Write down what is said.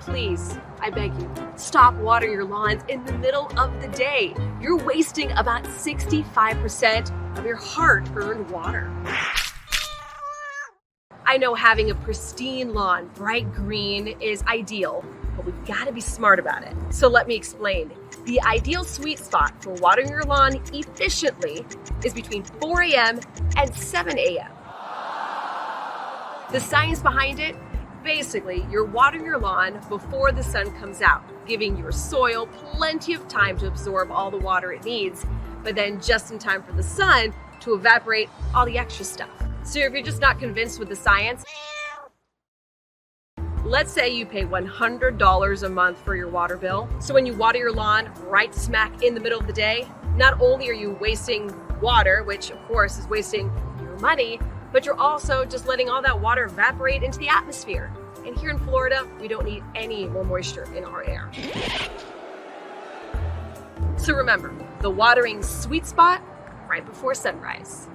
please, I beg you, stop watering your lawns in the middle of the day. You're wasting about 65% of your hard-earned water. I know having a pristine lawn, bright green, is ideal, but we've got to be smart about it. So let me explain. The ideal sweet spot for watering your lawn efficiently is between 4 a.m. and 7 a.m. The science behind it, basically, you're watering your lawn before the sun comes out, giving your soil plenty of time to absorb all the water it needs, but then just in time for the sun to evaporate all the extra stuff. So if you're just not convinced with the science, let's say you pay $100 a month for your water bill. So when you water your lawn right smack in the middle of the day, not only are you wasting water, which of course is wasting your money, but you're also just letting all that water evaporate into the atmosphere. And here in Florida, we don't need any more moisture in our air. So remember, the watering sweet spot right before sunrise.